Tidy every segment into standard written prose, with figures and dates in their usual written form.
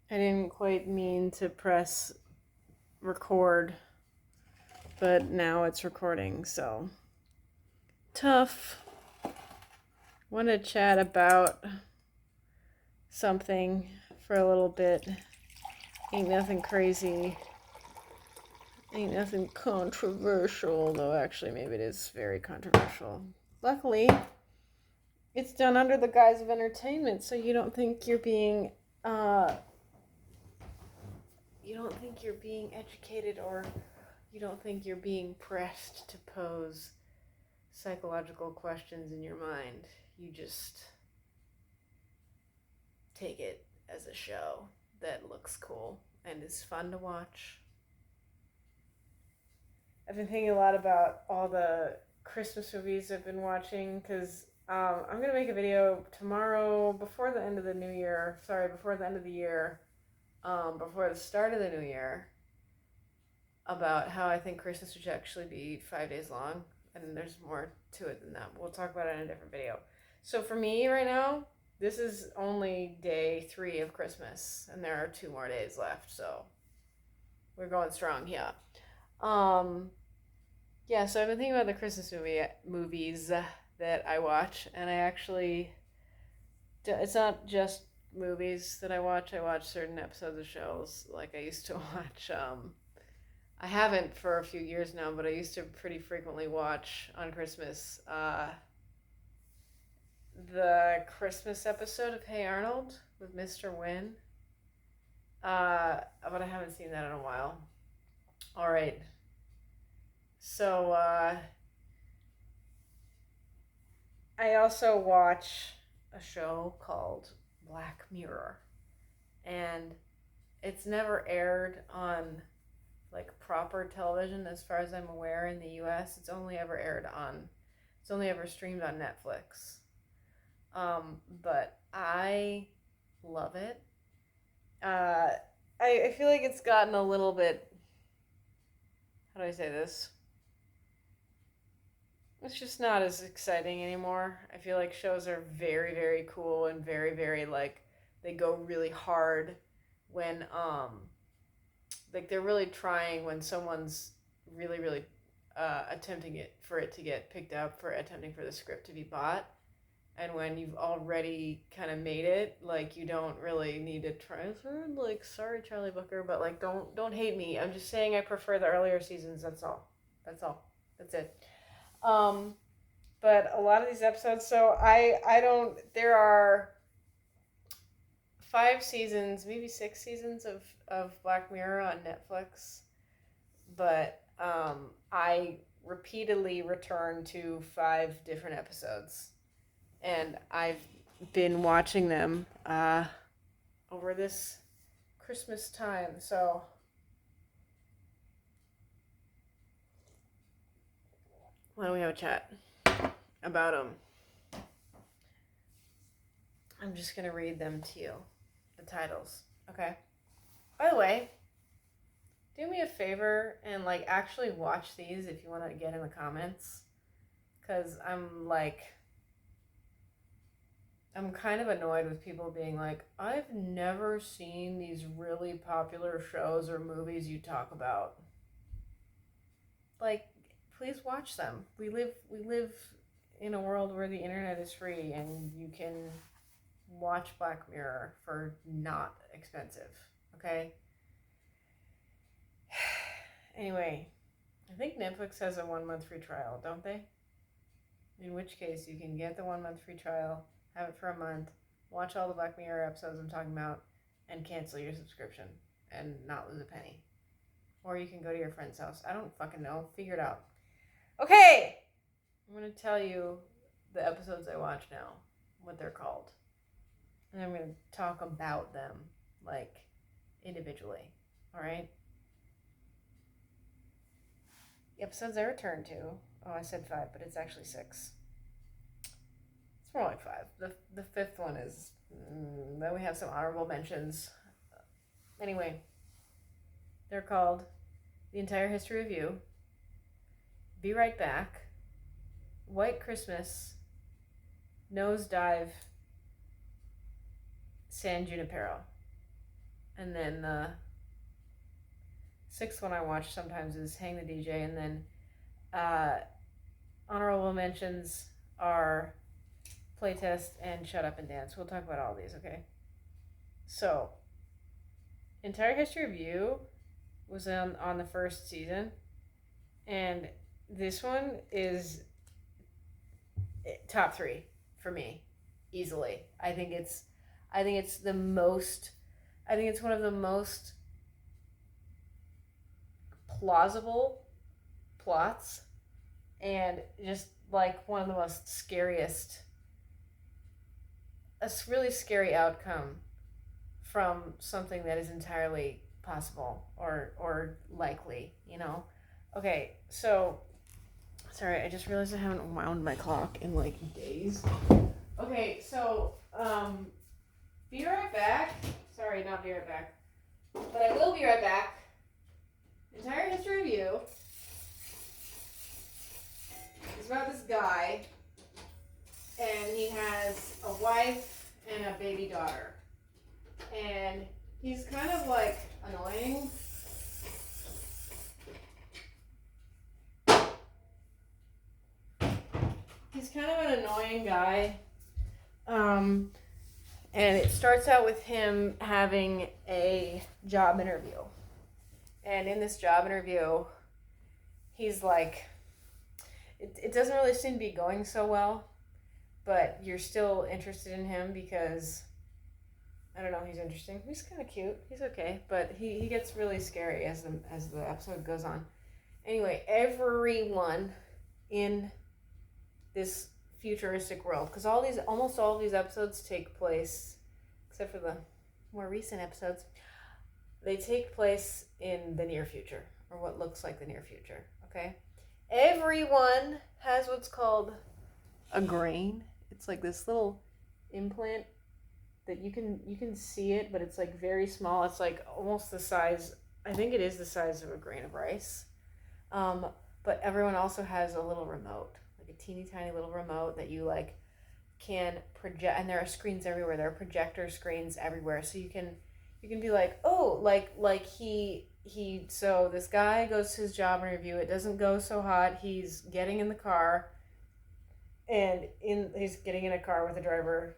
I didn't quite mean to press record, but now it's recording, so tough. Want to chat about something for a little bit. Ain't nothing crazy. Ain't nothing controversial, though actually maybe it is very controversial. Luckily, it's done under the guise of entertainment, so you don't think you're being educated, or you don't think you're being pressed to pose psychological questions in your mind. You just take it as a show that looks cool and is fun to watch. I've been thinking a lot about all the Christmas movies I've been watching because I'm going to make a video tomorrow before the end of the new year. Sorry, before the end of the year. Before the start of the new year, about how I think Christmas should actually be 5 days long, and there's more to it than that. We'll talk about it in a different video. So for me right now, this is only day 3 of Christmas, and there are 2 more days left, so we're going strong here. Yeah, so I've been thinking about the Christmas movies that I watch, and I actually, it's not just movies that I watch certain episodes of shows. Like I used to watch, I haven't for a few years now, but I used to pretty frequently watch on Christmas the Christmas episode of Hey Arnold with Mr. Wynn. But I haven't seen that in a while. All right. So I also watch a show called Black Mirror, and it's never aired on like proper television as far as I'm aware in the US. It's only ever streamed on Netflix. But I love it. Uh, I feel like it's gotten a little bit, how do I say this? It's just not as exciting anymore. I feel like shows are very, very cool and very, very like they go really hard when like they're really trying when someone's really, really attempting it for it to get picked up, for attempting for the script to be bought. And when you've already kind of made it, like you don't really need to try. Like, sorry, Charlie Booker, but like, don't hate me. I'm just saying I prefer the earlier seasons. That's all. That's all. That's it. Um, but a lot of these episodes. So I don't. There are 5 seasons, maybe 6 seasons of Black Mirror on Netflix, but I repeatedly return to 5 different episodes, and I've been watching them over this Christmas time. So why don't we have a chat about them? I'm just gonna read them to you, the titles. Okay. By the way, do me a favor and like actually watch these if you want to get in the comments, because I'm kind of annoyed with people being like, I've never seen these really popular shows or movies you talk about. Like, please watch them. We live in a world where the internet is free and you can watch Black Mirror for not expensive. Okay? Anyway, I think Netflix has a 1 month free trial, don't they? In which case, you can get the 1 month free trial, have it for a month, watch all the Black Mirror episodes I'm talking about, and cancel your subscription and not lose a penny. Or you can go to your friend's house. I don't fucking know. Figure it out. Okay! I'm going to tell you the episodes I watch now, what they're called. And I'm going to talk about them, like, individually. Alright? The episodes I return to, oh, I said 5, but it's actually 6. It's more like 5. The 5th one is, then we have some honorable mentions. Anyway, they're called The Entire History of You, Be Right Back, White Christmas, Nosedive, San Junipero. And then the sixth one I watch sometimes is Hang the DJ, and then honorable mentions are Playtest and Shut Up and Dance. We'll talk about all these, okay? So, Entire History of You was on the first season, and this one is top 3 for me, easily. I think it's the most. I think it's one of the most plausible plots, and just like one of the most scariest. A really scary outcome from something that is entirely possible or likely, you know. Okay, so sorry, I just realized I haven't wound my clock in like days. Okay, so be right back. Sorry, not be right back, but I will be right back. Entire History of You is about this guy, and he has a wife and a baby daughter, and he's kind of like annoying. He's kind of an annoying guy. And it starts out with him having a job interview. And in this job interview, he's like, it doesn't really seem to be going so well, but you're still interested in him because, I don't know, he's interesting. He's kind of cute. He's okay. But he gets really scary as the episode goes on. Anyway, everyone in this futuristic world, because almost all of these episodes take place, except for the more recent episodes, they take place in the near future, or what looks like the near future, okay? Everyone has what's called a grain. It's like this little implant that you can see it, but it's like very small. It's like almost the size, I think it is the size of a grain of rice. But everyone also has a little remote, like a teeny tiny little remote that you like can project, and there are screens everywhere. There are projector screens everywhere, so you can be like, oh, like he so this guy goes to his job interview. It doesn't go so hot. He's getting in the car, and he's getting in a car with a driver,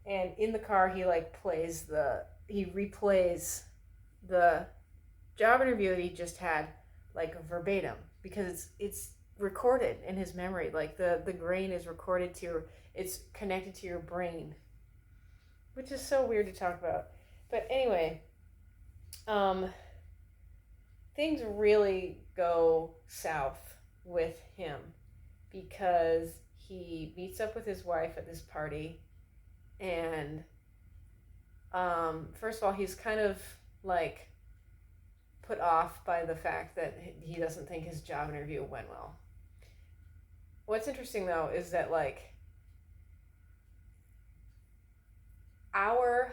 and in the car he replays the job interview that he just had, like verbatim, because it's recorded in his memory. Like the grain is recorded it's connected to your brain, which is so weird to talk about. But anyway, things really go south with him because he meets up with his wife at this party, and first of all, he's kind of like put off by the fact that he doesn't think his job interview went well. What's interesting though is that like our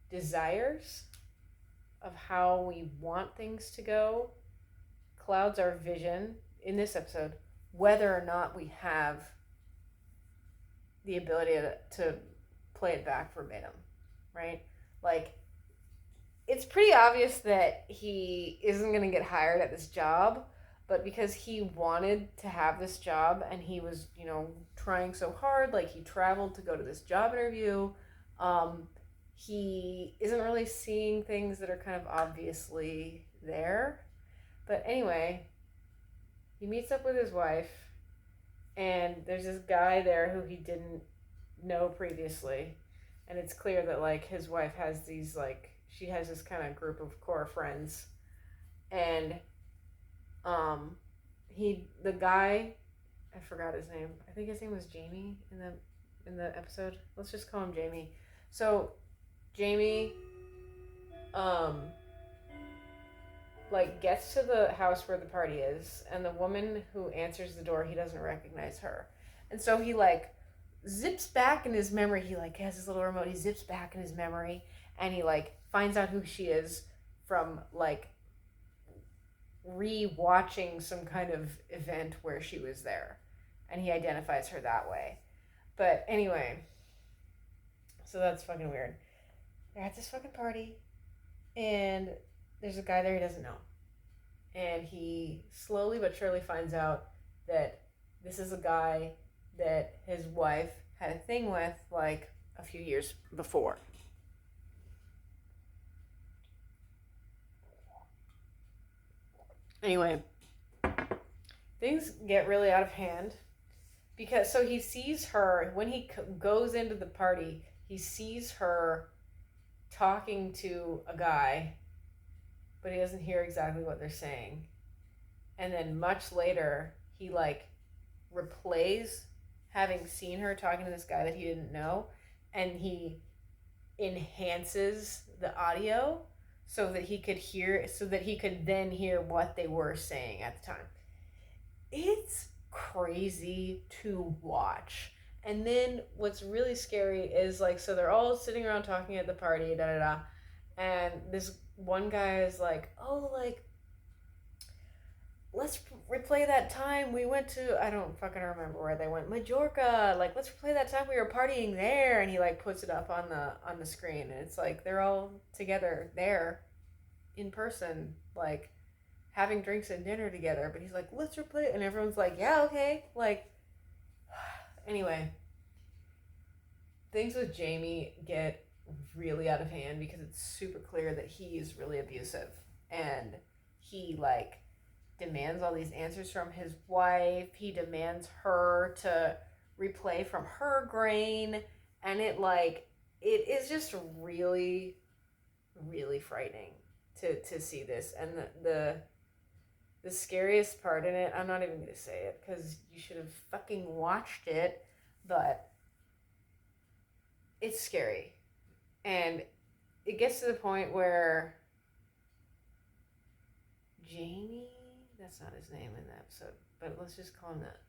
desires of how we want things to go clouds our vision in this episode, whether or not we have the ability to play it back verbatim, right? Like, it's pretty obvious that he isn't going to get hired at this job, but because he wanted to have this job and he was, trying so hard, like he traveled to go to this job interview, he isn't really seeing things that are kind of obviously there. But anyway, he meets up with his wife, and there's this guy there who he didn't know previously, and it's clear that like his wife has these like, she has this kind of group of core friends, and the guy, I forgot his name. I think his name was Jamie in the episode. Let's just call him Jamie. So Jamie like gets to the house where the party is, and the woman who answers the door, he doesn't recognize her. And so he like zips back in his memory. He like has his little remote. He zips back in his memory, and he like finds out who she is from like re-watching some kind of event where she was there, and he identifies her that way. But anyway, so that's fucking weird. They're at this fucking party, and there's a guy there he doesn't know. And he slowly but surely finds out that this is a guy that his wife had a thing with like a few years before. Anyway, things get really out of hand because so he sees her when he goes into the party, he sees her talking to a guy, but he doesn't hear exactly what they're saying. And then much later, he like replays having seen her talking to this guy that he didn't know, and he enhances the audio so that he could hear, so that he could then hear what they were saying at the time. It's crazy to watch. And then what's really scary is like, so they're all sitting around talking at the party, da da da, and this one guy is like, oh, like, let's replay that time we went to, I don't fucking remember where they went, Majorca, like let's replay that time we were partying there, and he like puts it up on the screen, and it's like they're all together there in person, like having drinks and dinner together, but he's like, let's replay it, and everyone's like, yeah, okay, like anyway, things with Jamie get really out of hand because it's super clear that he is really abusive, and he like demands all these answers from his wife. He demands her to replay from her grain, and it is just really, really frightening to see this. And the scariest part in it, I'm not even gonna say it because you should have fucking watched it, but it's scary, and it gets to the point where Jamie, that's not his name in the episode, but let's just call him that,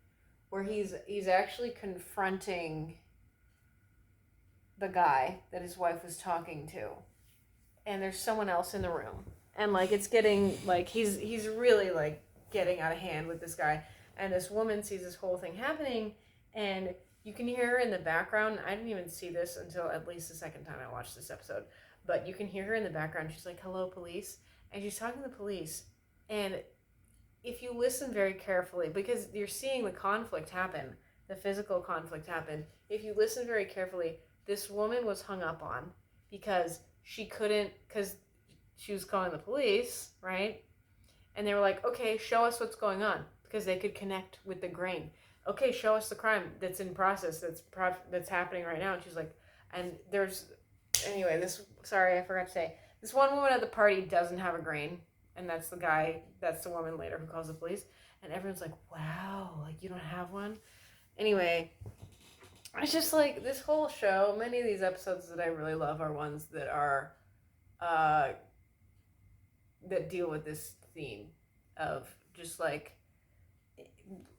where he's actually confronting the guy that his wife was talking to, and there's someone else in the room, and like it's getting like he's really like getting out of hand with this guy, and this woman sees this whole thing happening, and you can hear her in the background. I didn't even see this until at least the second time I watched this episode, but you can hear her in the background. She's like, hello, police, and she's talking to the police, and if you listen very carefully, because you're seeing the conflict happen, the physical conflict happen, if you listen very carefully, this woman was hung up on because because she was calling the police, right? And they were like, okay, show us what's going on, because they could connect with the grain. Okay, show us the crime that's in process, that's happening right now. And she's like, and anyway, sorry, I forgot to say, this one woman at the party doesn't have a grain, and that's the woman later who calls the police, and everyone's like, wow, like you don't have one? Anyway, it's just like this whole show, many of these episodes that I really love are ones that are that deal with this theme of just like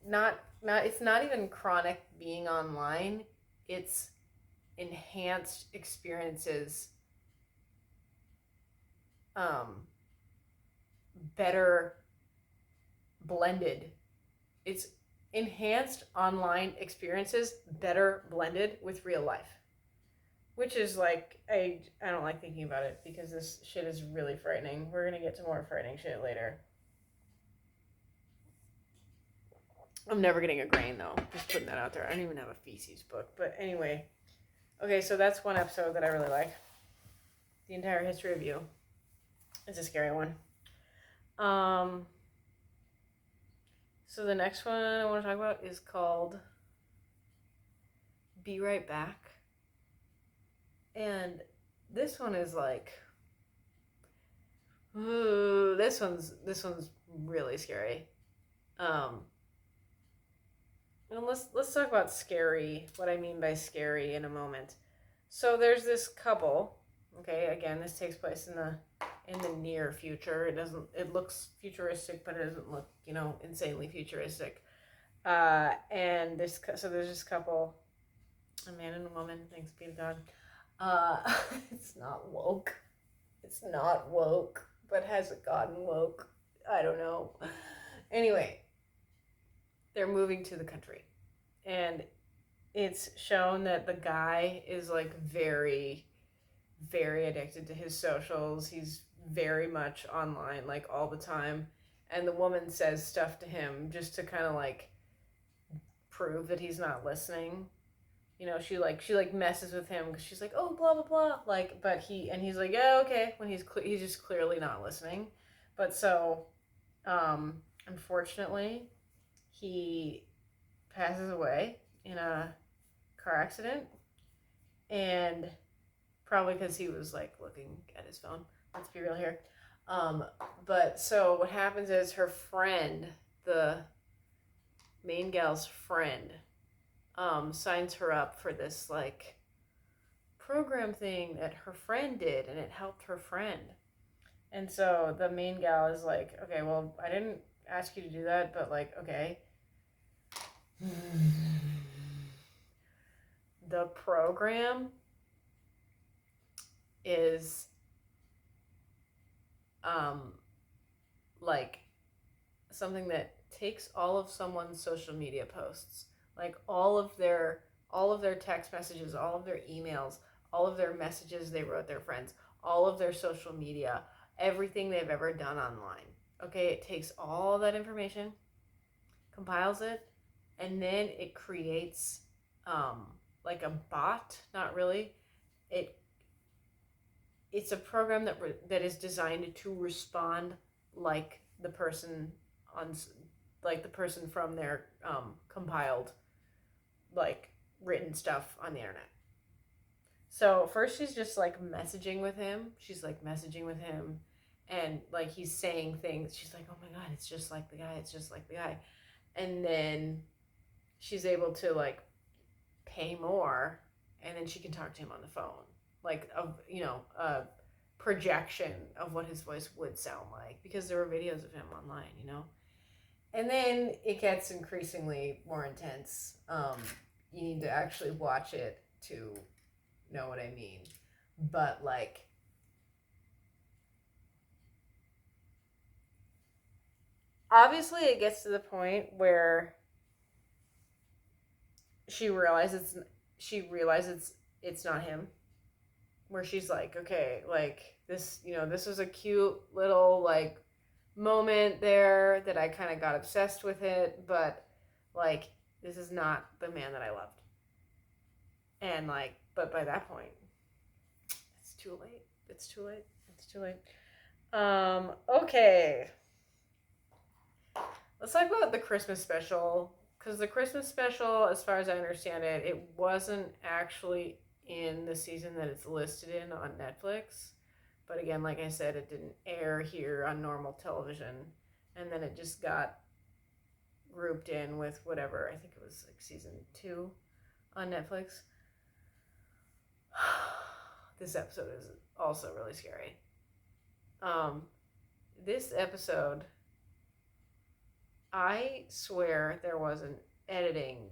not it's not even chronic being online, it's enhanced experiences, better blended. It's enhanced online experiences better blended with real life, which is like I don't like thinking about it because this shit is really frightening. We're gonna get to more frightening shit later. I'm never getting a grain though, just putting that out there. I don't even have a feces book, but anyway. Okay, so that's one episode that I really like. The Entire History of You. It's a scary one. So the next one I want to talk about is called Be Right Back. And this one is like, ooh, this one's really scary. And let's talk about scary, what I mean by scary in a moment. So there's this couple. Okay, again, this takes place in the near future. It looks futuristic, but it doesn't look, insanely futuristic. And there's this couple, a man and a woman, thanks be to God. It's not woke. It's not woke, but has it gotten woke? I don't know. Anyway, they're moving to the country, and it's shown that the guy is like very, very addicted to his socials. He's very much online, like all the time. And the woman says stuff to him just to kind of like prove that he's not listening. You know, she messes with him because she's like, oh, blah blah blah, like, but he's like, yeah, okay, when he's just clearly not listening. But so, unfortunately, he passes away in a car accident, and probably because he was like looking at his phone. Let's be real here. Um, but so what happens is her friend, the main gal's friend, signs her up for this like program thing that her friend did, and it helped her friend. And so the main gal is like, okay, well, I didn't ask you to do that, but like, okay. The program is like something that takes all of someone's social media posts, like all of their text messages, all of their emails, all of their messages they wrote their friends, all of their social media, everything they've ever done online. Okay, it takes all that information, compiles it, and then it creates like a bot. Not really. It it's a program that is designed to respond like the person on like the person from their compiled like written stuff on the internet. So first she's just like messaging with him. She's like messaging with him, and like he's saying things. She's like, "Oh my god, it's just like the guy. It's just like the guy." And then she's able to like pay more, and then she can talk to him on the phone, like a projection of what his voice would sound like, because there were videos of him online. And then it gets increasingly more intense. You need to actually watch it to know what I mean. But like, obviously it gets to the point where she realizes it's not him, where she's like, okay, like this was a cute little like moment there that I kind of got obsessed with it, but like this is not the man that I loved. And like, but by that point, it's too late. It's too late. It's too late. Okay. Let's talk about the Christmas special, because the Christmas special, as far as I understand it, it wasn't actually in the season that it's listed in on Netflix. But again, like I said, it didn't air here on normal television, and then it just got grouped in with whatever. I think it was like season 2 on Netflix. This episode is also really scary. This episode, I swear there was an editing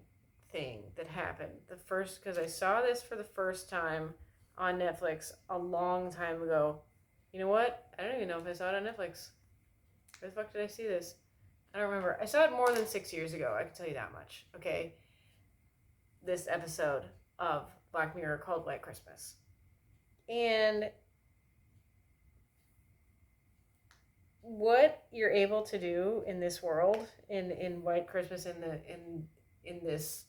thing that happened. Because I saw this for the first time on Netflix a long time ago. You know what? I don't even know if I saw it on Netflix. Where the fuck did I see this? I don't remember. I saw it more than 6 years ago. I can tell you that much. Okay. This episode of Black Mirror called White Christmas. And what you're able to do in this world, in White Christmas, in this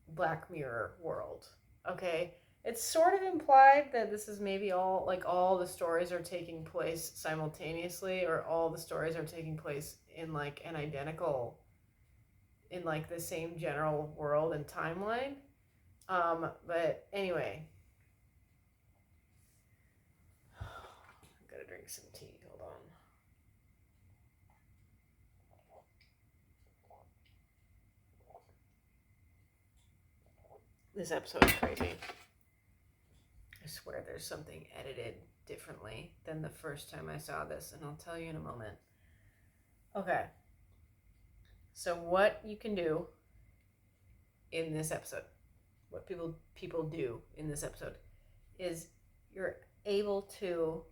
Black Mirror world, okay, it's sort of implied that this is maybe all the stories are taking place simultaneously, or all the stories are taking place in like an identical, in like the same general world and timeline. But anyway, I'm gonna drink some tea. Hold on. This episode is crazy. I swear there's something edited differently than the first time I saw this, and I'll tell you in a moment. Okay. So what you can do in this episode, what people do in this episode, is you're able to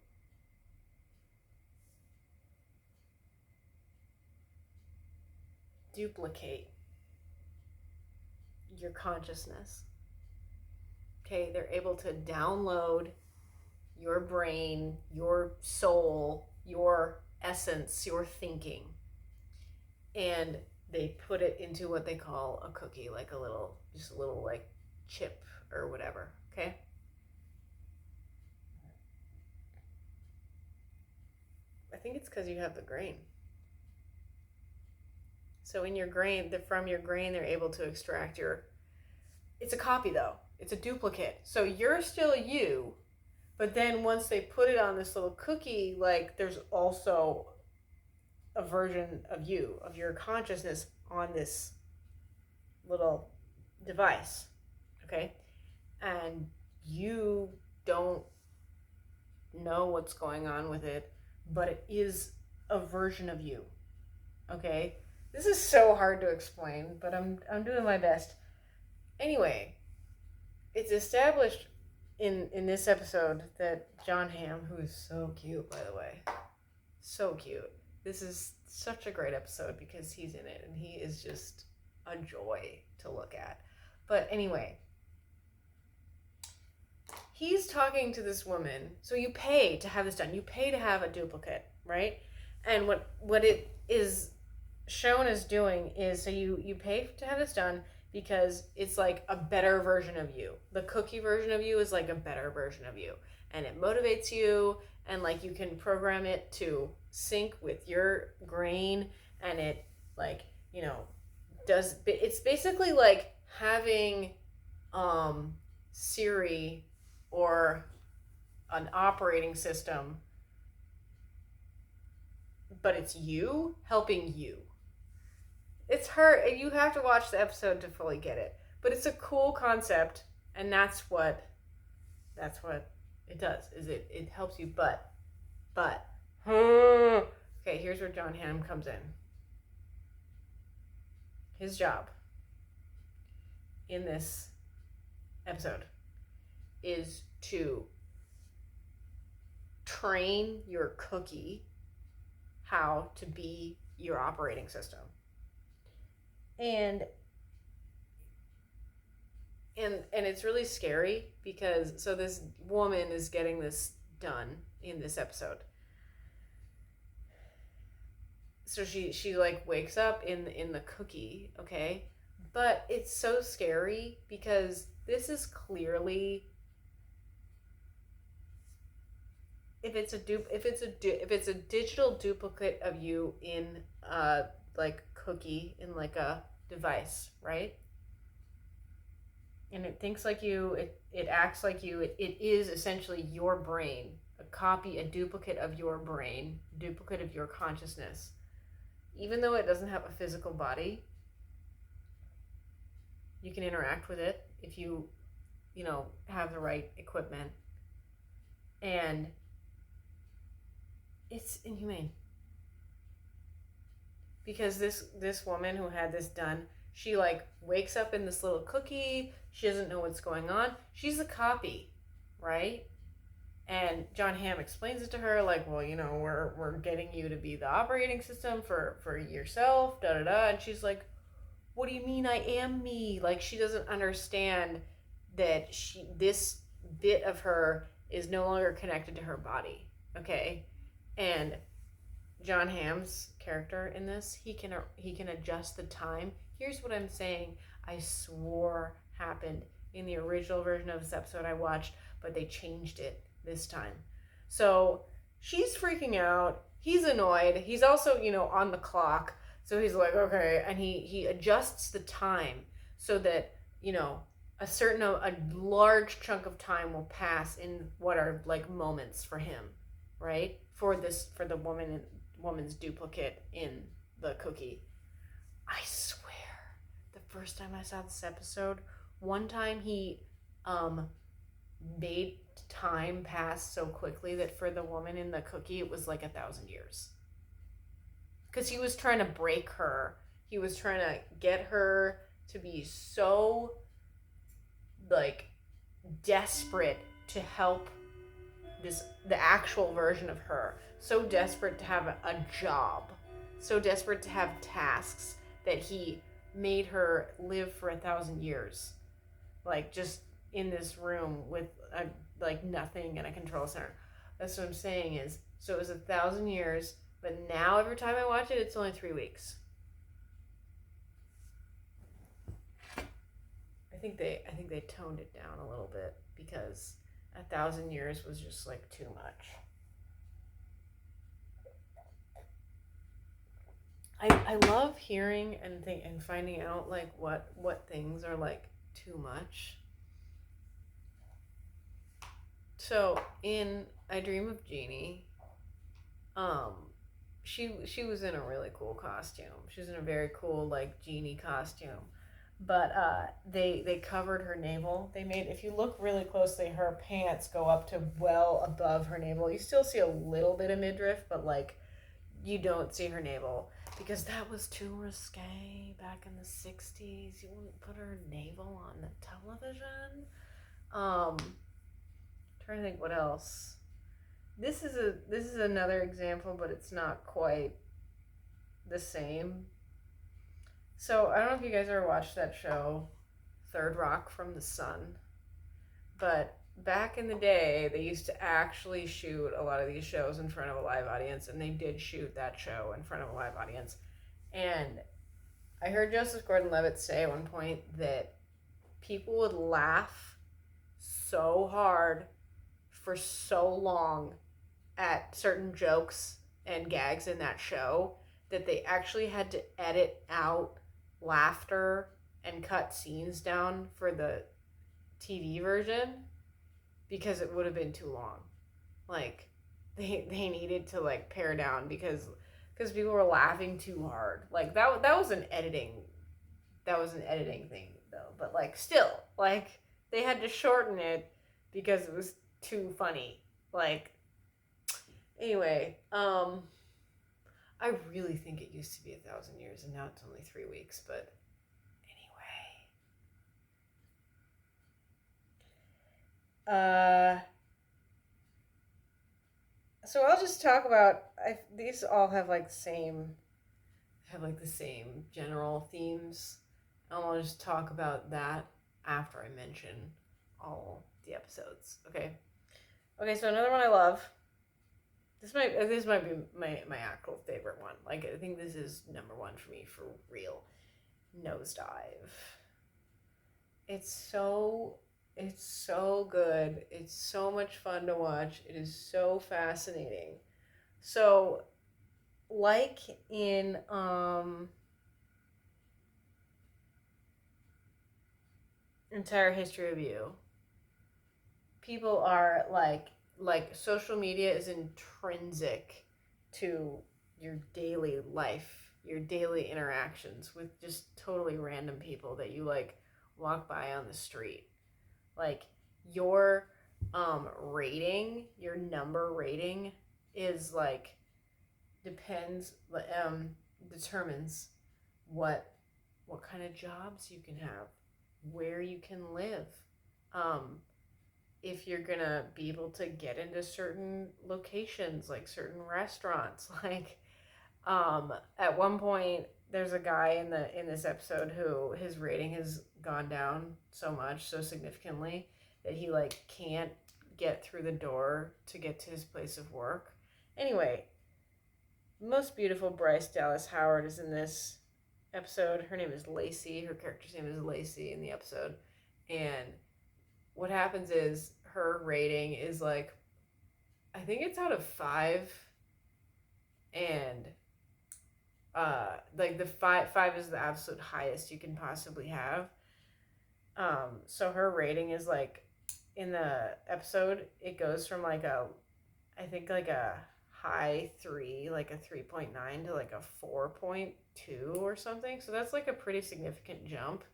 duplicate your consciousness. Okay, they're able to download your brain, your soul, your essence, your thinking. And they put it into what they call a cookie, like just a little like chip or whatever, okay? I think it's because you have the grain. So in your grain, from your grain, they're able to extract it's a copy though. It's a duplicate. So you're still you, but then once they put it on this little cookie, like there's also a version of you, of your consciousness on this little device, okay? And you don't know what's going on with it, but it is a version of you, okay? This is so hard to explain, but I'm doing my best. Anyway, it's established in this episode that Jon Hamm, who is so cute, by the way, so cute. This is such a great episode because he's in it and he is just a joy to look at. But anyway, he's talking to this woman. So you pay to have this done. You pay to have a duplicate, right? And what it is shown as doing is, so you pay to have this done because it's like a better version of you. The cookie version of you is like a better version of you. And it motivates you, and like you can program it to sync with your grain, and it like, it's basically like having Siri or an operating system, but it's you helping you. It's her. You have to watch the episode to fully get it, but it's a cool concept, and that's what it does. Is it helps you, but okay, here's where Jon Hamm comes in. His job in this episode is to train your cookie how to be your operating system. And it's really scary because so this woman is getting this done in this episode. So she like wakes up in the cookie, okay? But it's so scary because this is clearly, if it's a digital duplicate of you in like cookie, in like a device, right? And it thinks like you, it acts like you, it is essentially your brain, a duplicate of your brain, duplicate of your consciousness. Even though it doesn't have a physical body, you can interact with it if you have the right equipment. And it's inhumane. Because this woman who had this done, she like wakes up in this little cookie, she doesn't know what's going on. She's a copy, right? And Jon Hamm explains it to her, like, well, we're getting you to be the operating system for yourself, da da da. And she's like, what do you mean I am me? Like, she doesn't understand that this bit of her is no longer connected to her body, okay? And Jon Hamm's character in this, he can adjust the time. Here's what I'm saying. I swore happened in the original version of this episode I watched, but they changed it this time. So she's freaking out. He's annoyed. He's also, on the clock. So he's like, okay, and he adjusts the time so that, a large chunk of time will pass in what are like moments for him, right? For the woman's duplicate in the cookie. I swear, the first time I saw this episode, one time he made time pass so quickly that for the woman in the cookie it was like 1,000 years. Because he was trying to break her. He was trying to get her to be so like desperate to help the actual version of her, so desperate to have a job, so desperate to have tasks that he made her live for 1,000 years, like just in this room with a like nothing in a control center. That's what I'm saying is, so it was 1,000 years, but now every time I watch it, it's only 3 weeks. I think they toned it down a little bit because 1,000 years was just like too much. I love hearing and finding out like what things are like too much. So in I Dream of Jeannie, um, she was in a really cool costume. She was in a very cool like genie costume, but they covered her navel. They made, if you look really closely, her pants go up to well above her navel. You still see a little bit of midriff, but like you don't see her navel because that was too risque back in the 60s. You wouldn't put her navel on the television. Um, trying to think what else. This is another example, but it's not quite the same. So I don't know if you guys ever watched that show, Third Rock from the Sun, but back in the day, they used to actually shoot a lot of these shows in front of a live audience, and they did shoot that show in front of a live audience. And I heard Joseph Gordon-Levitt say at one point that people would laugh so hard for so long at certain jokes and gags in that show that they actually had to edit out laughter and cut scenes down for the TV version because it would have been too long. Like they needed to like pare down because people were laughing too hard. Like that was an editing thing though. But like still, like they had to shorten it because it was too funny. Like anyway, I really think it used to be 1,000 years and now it's only 3 weeks, but anyway. So I'll just talk about these all have like the same general themes. I'll just talk about that after I mention all the episodes. Okay. Okay, so another one I love. This might be my actual favorite one. Like I think this is number one for me for real. Nosedive. It's so good. It's so much fun to watch. It is so fascinating. So like in Entire History of You, people are like social media is intrinsic to your daily life, your daily interactions with just totally random people that you like walk by on the street. Like your rating, your number rating is like depends determines what kind of jobs you can have, where you can live, um, if you're gonna be able to get into certain locations, like certain restaurants. Like at one point there's a guy in this episode who his rating has gone down so much, so significantly, that he like can't get through the door to get to his place of work. Anyway, most beautiful Bryce Dallas Howard is in this episode. Her name is Lacey. Her character's name is Lacey in the episode. And what happens is her rating is like, I think it's out of 5. And like the five is the absolute highest you can possibly have. So her rating is like, in the episode, it goes from like I think like a high 3, like a 3.9 to like a 4.2 or something. So that's like a pretty significant jump.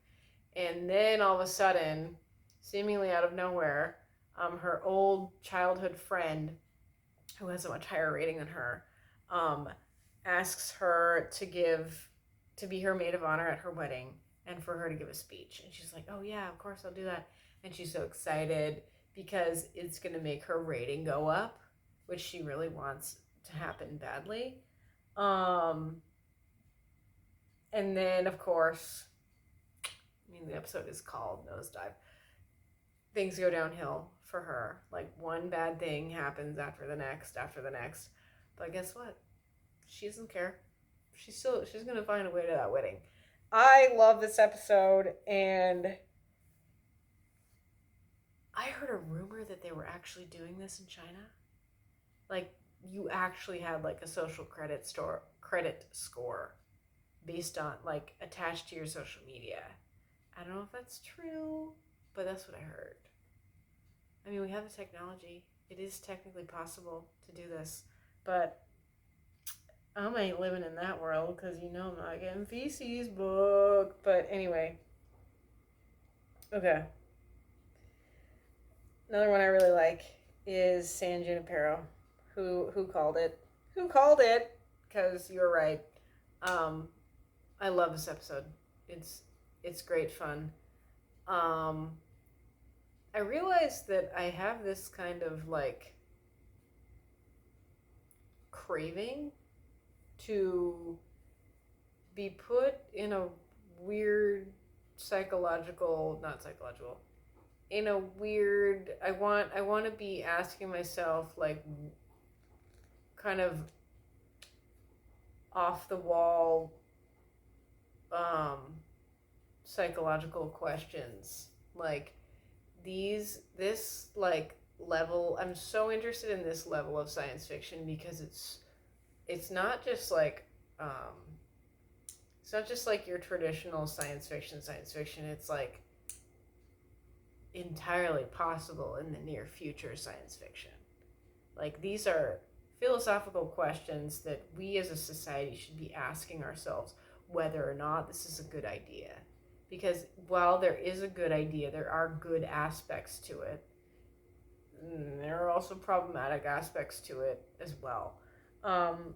And then all of a sudden, seemingly out of nowhere, her old childhood friend, who has a much higher rating than her, asks her to be her maid of honor at her wedding and for her to give a speech. And she's like, "Oh yeah, of course I'll do that." And she's so excited because it's going to make her rating go up, which she really wants to happen badly. And then, of course, I mean, the episode is called Nosedive. things go downhill for her. Like one bad thing happens after the next, after the next. But guess what? She doesn't care. She's gonna find a way to that wedding. I love this episode, and I heard a rumor that they were actually doing this in China. Like you actually had like a social credit score based on like attached to your social media. I don't know if that's true, but that's what I heard. I mean, we have the technology. It is technically possible to do this, but I ain't living in that world because I'm not getting feces booked. But anyway, okay. Another one I really like is San Junipero. Who called it? Who called it? Because you're right. Um, I love this episode. It's great fun. Um, I realized that I have this kind of like craving to be put in a weird not psychological, in a weird, I want to be asking myself like kind of off the wall um psychological questions, like this like level. I'm so interested in this level of science fiction because it's not just like um it's not just like your traditional science fiction. It's like entirely possible in the near future science fiction. Like these are philosophical questions that we as a society should be asking ourselves whether or not this is a good idea. Because while there is a good idea, there are good aspects to it. There are also problematic aspects to it as well. Um,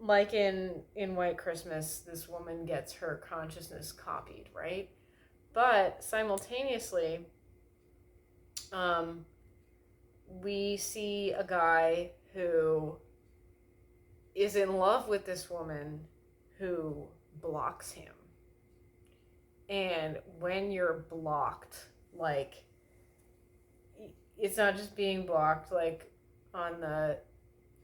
like in White Christmas, this woman gets her consciousness copied, right? But simultaneously, um, we see a guy who is in love with this woman who blocks him. And when you're blocked, like it's not just being blocked like on the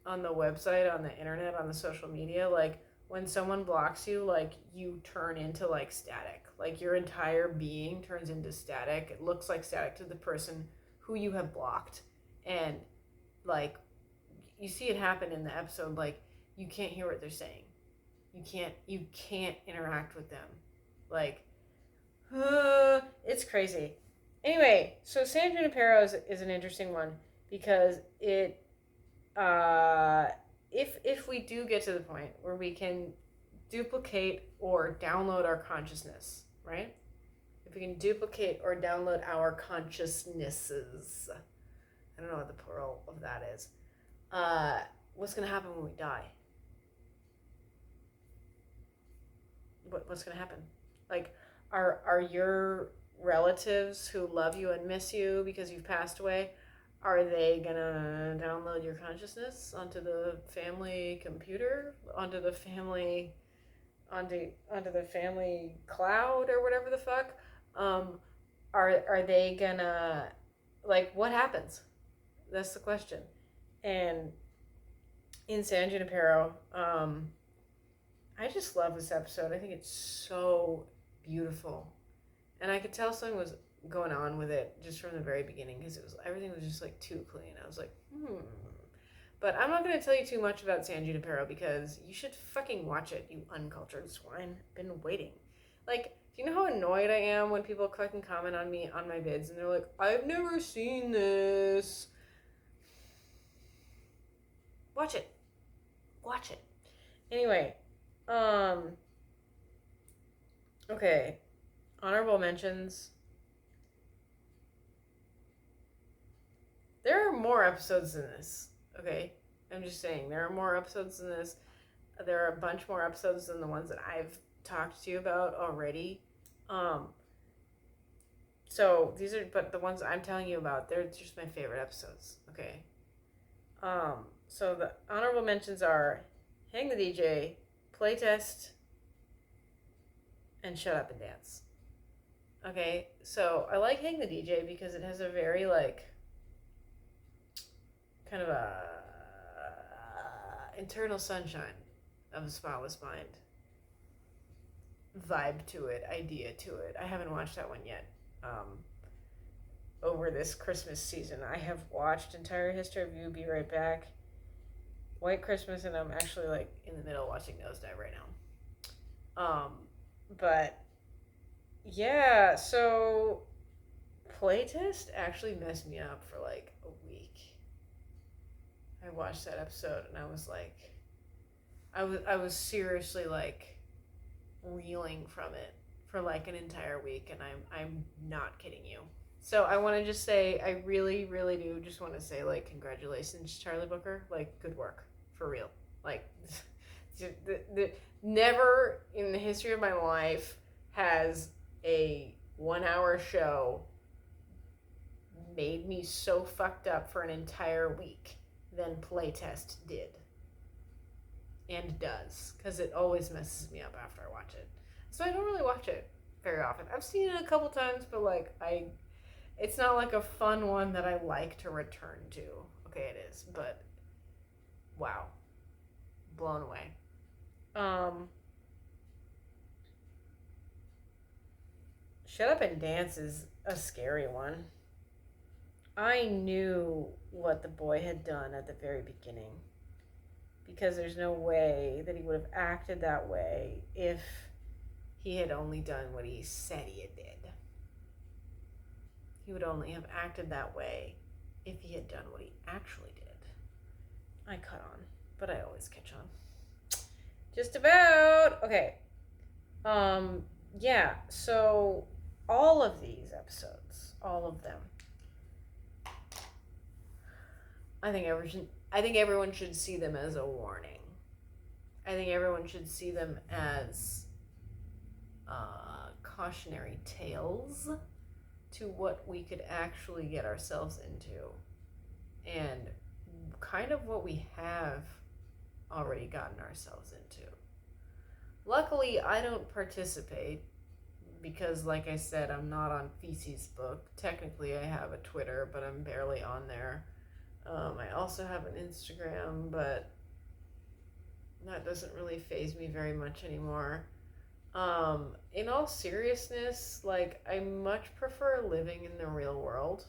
website, on the internet, on the social media, like when someone blocks you, like you turn into like static. Like your entire being turns into static. It looks like static to the person who you have blocked. And like you see it happen in the episode, like you can't hear what they're saying. You can't interact with them. Like it's crazy. Anyway, so San Junipero is an interesting one because it if we do get to the point where we can duplicate or download our consciousness, right? If we can duplicate or download our consciousnesses, I don't know what the plural of that is. What's gonna happen when we die? What's gonna happen? Like, are your relatives who love you and miss you because you've passed away, are they gonna download your consciousness onto the family computer, onto the family cloud or whatever the fuck? Um, are they gonna, like, what happens? That's the question. And in San Junipero, I just love this episode. I think it's so beautiful, and I could tell something was going on with it just from the very beginning because everything was just like too clean. I was like, But I'm not going to tell you too much about San Junipero because you should fucking watch it, you uncultured swine. Been waiting. Like, do you know how annoyed I am when people fucking comment on me on my vids and they're like, I've never seen this. Watch it. Watch it. Anyway, okay. Honorable mentions. There are more episodes than this. Okay, I'm just saying there are more episodes than this. There are a bunch more episodes than the ones that I've talked to you about already. So these are, but the ones I'm telling you about, they're just my favorite episodes. Okay. So the honorable mentions are Hang the DJ, Playtest, and Shut Up and Dance. Okay, so I like Hang the DJ because it has a very like kind of a internal sunshine of a spotless mind vibe to it, idea to it. I haven't watched that one yet. Over this Christmas season, I have watched Entire History of You, Be Right Back, White Christmas, and I'm actually like in the middle watching Nosedive right now. But yeah, so Playtest actually messed me up for like a week. I watched that episode and I was like, I was seriously like reeling from it for like an entire week, and I'm not kidding you. So I want to just say, I really, really do just want to say, like, congratulations, Charlie Booker. Like, good work, for real. Like, never in the history of my life has a 1 hour show made me so fucked up for an entire week than Playtest did. And does, because it always messes me up after I watch it. So I don't really watch it very often. I've seen it a couple times, but like it's not like a fun one that I like to return to. Okay, it is, but wow, blown away. Shut Up and Dance is a scary one. I knew what the boy had done at the very beginning, because there's no way that he would have acted that way if he had only done what he said he did. He would only have acted that way if he had done what he actually did. I cut on, but I always catch on. Just about. Okay. Yeah, so all of these episodes, all of them, I think everyone should see them as a warning. I think everyone should see them as cautionary tales to what we could actually get ourselves into, and kind of what we have already gotten ourselves into. Luckily, I don't participate because, like I said, I'm not on Feces Book. Technically, I have a Twitter, but I'm barely on there. I also have an Instagram, but that doesn't really faze me very much anymore. In all seriousness, like, I much prefer living in the real world.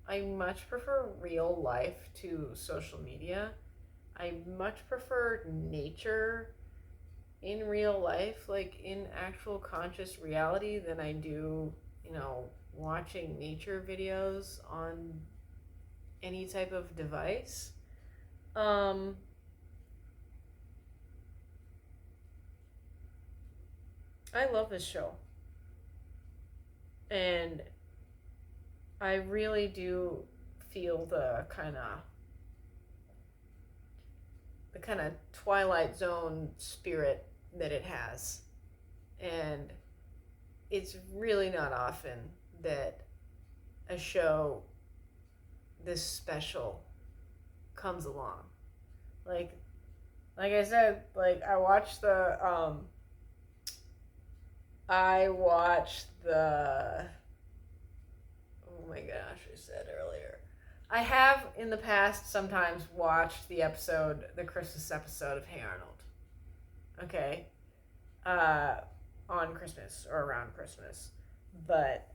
I much prefer real life to social media. I much prefer nature in real life, like in actual conscious reality, than I do, watching nature videos on any type of device. I love this show. And I really do feel the kind of Twilight Zone spirit that it has. And it's really not often that a show this special comes along. Like I said, like I watched the oh my gosh, I said earlier. I have in the past sometimes watched the Christmas episode of Hey Arnold. Okay. On Christmas or around Christmas. But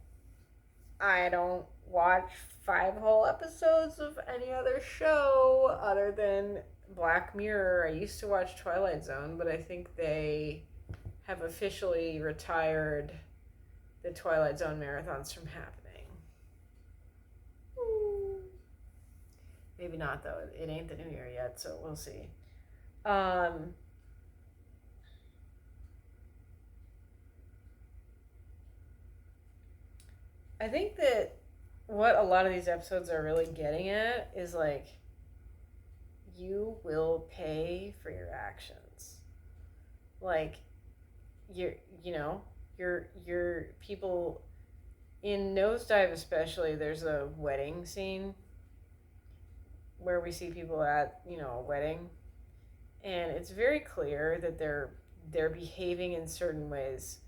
I don't watch 5 whole episodes of any other show other than Black Mirror. I used to watch Twilight Zone, but I think they have officially retired the Twilight Zone marathons from happening. Maybe not, though. It ain't the new year yet, so we'll see. I think that what a lot of these episodes are really getting at is like, you will pay for your actions. Like, you're, your people in Nosedive, especially, there's a wedding scene where we see people at, a wedding, and it's very clear that they're behaving in certain ways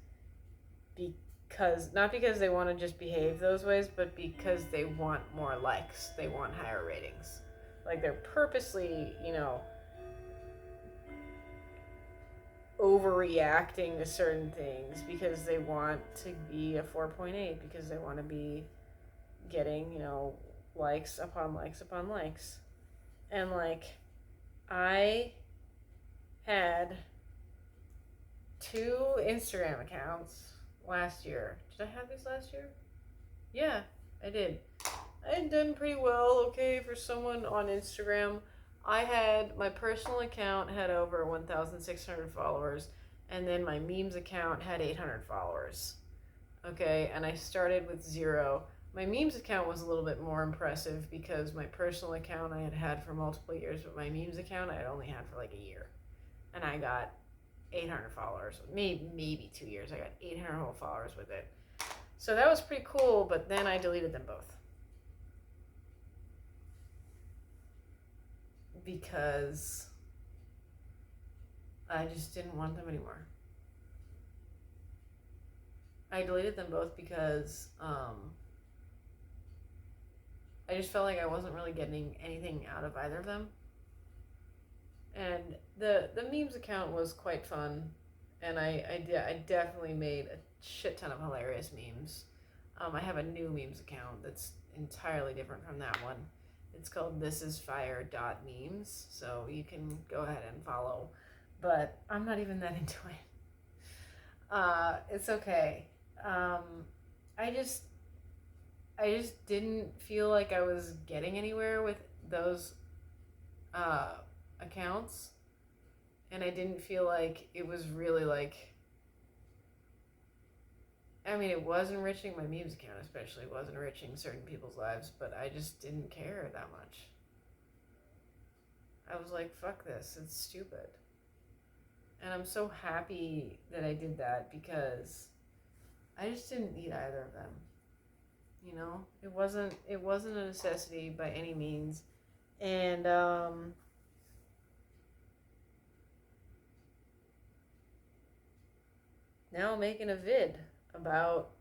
because not because they want to just behave those ways, but because they want more likes. They want higher ratings. Like they're purposely, overreacting to certain things because they want to be a 4.8, because they want to be getting, likes upon likes upon likes. And like I had 2 Instagram accounts last year. Did I have these last year? Yeah, I did. I had done pretty well, okay, for someone on Instagram. I had my personal account had over 1,600 followers, and then my memes account had 800 followers. Okay, and I started with 0. My memes account was a little bit more impressive because my personal account I had had for multiple years, but my memes account I had only had for like a year, and I got 800 followers. Maybe 2 years. I got 800 whole followers with it. So that was pretty cool, but then I deleted them both. Because I just didn't want them anymore. I deleted them both because I just felt like I wasn't really getting anything out of either of them. And the memes account was quite fun, and I definitely made a shit ton of hilarious memes. I have a new memes account that's entirely different from that one. It's called thisisfire.memes, so you can go ahead and follow. But I'm not even that into it. It's okay. Um, I just didn't feel like I was getting anywhere with those uh, accounts, and I didn't feel like it was really like. I mean, it was enriching my memes account, especially. It was enriching certain people's lives, but I just didn't care that much. I was like, fuck this, it's stupid. And I'm so happy that I did that because I just didn't need either of them. It wasn't a necessity by any means. And now I'm making a vid about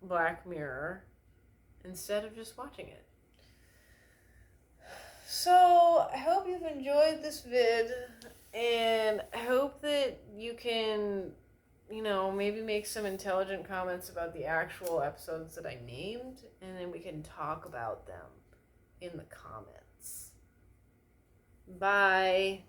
Black Mirror instead of just watching it. So I hope you've enjoyed this vid, and I hope that you can, maybe make some intelligent comments about the actual episodes that I named, and then we can talk about them in the comments. Bye.